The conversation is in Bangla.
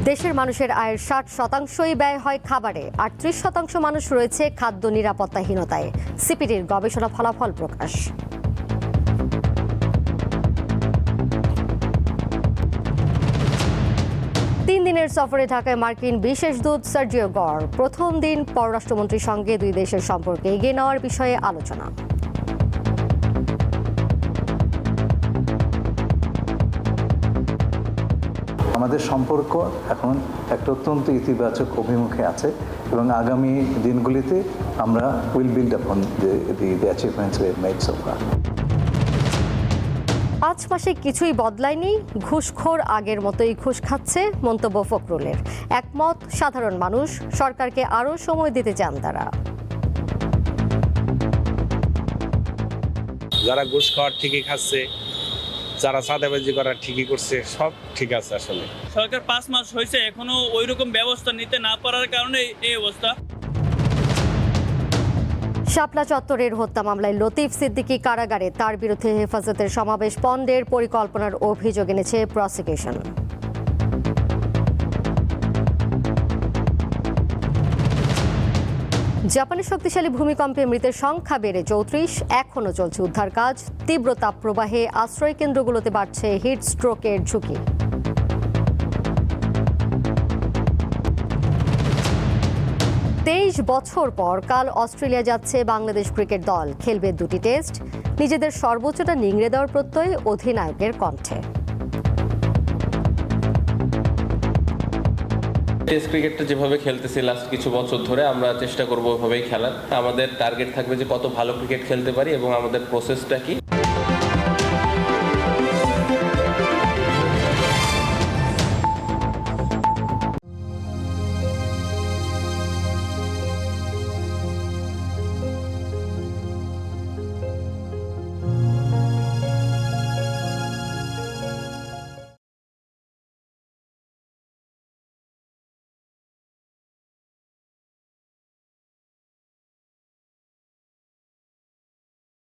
দেশের মানুষের আয়ের 60% ব্যয় হয় খাবারে, 38% মানুষ রয়েছে খাদ্য নিরাপত্তাহীনতায়। সিপিডির গবেষণা ফলাফল প্রকাশ। তিন দিনের সফরে ঢাকায় মার্কিন বিশেষ দূত সার্জিও গর। প্রথম দিন পররাষ্ট্রমন্ত্রীর সঙ্গে দুই দেশের সম্পর্কে এগিয়ে নেওয়ার বিষয়ে আলোচনা। আমাদের সম্পর্ক এখন একটা অত্যন্ত ইতিবাচক অভিমুখে আছে এবং আগামী দিনগুলিতে আমরা will build upon the achievements we have made so far. 5 মাসে কিছুই বদলায়নি, ঘুষখোর আগের মতোই ঘুষ খাচ্ছে, মন্তব্য ফখরুলের। একমত সাধারণ মানুষ, সরকারকে আরও সময় দিতে চান তারা। যারা ঘুষ খাওয়ার ঠিকই খাচ্ছে, যারা চাঁদাবাজি করার ঠিকই করছে, সব ঠিক আছে। আসলে সরকার 5 মাস হয়েছে, এখনো ওই রকম ব্যবস্থা নিতে না পারার কারণে এই অবস্থা। শাপলা চত্বরের হত্যা মামলায় লতিফ সিদ্দিকী কারাগারে, তার বিরুদ্ধে হেফাজতের সমাবেশ পণ্ডের পরিকল্পনার অভিযোগ এনেছে প্রসিকিউশন। জাপানের শক্তিশালী ভূমিকম্পে মৃতের সংখ্যা বেড়ে 34, এখনও চলছে উদ্ধার কাজ। তীব্র তাপপ্রবাহে আশ্রয় কেন্দ্রগুলোতে বাড়ছে হিট স্ট্রোকের ঝুঁকি। তেইশ বছর পর কাল অস্ট্রেলিয়া যাচ্ছে বাংলাদেশ ক্রিকেট দল। খেলবে 2টি টেস্ট। নিজেদের সর্বোচ্চটা নিংড়ে দেওয়ার প্রত্যয় অধিনায়কের কণ্ঠে। টেস্ট ক্রিকেটটা যেভাবে খেলতেছি লাস্ট কিছু বছর ধরে, আমরা চেষ্টা করবো ওইভাবেই খেলার। আমাদের টার্গেট থাকবে যে কত ভালো ক্রিকেট খেলতে পারি এবং আমাদের প্রসেসটা কি।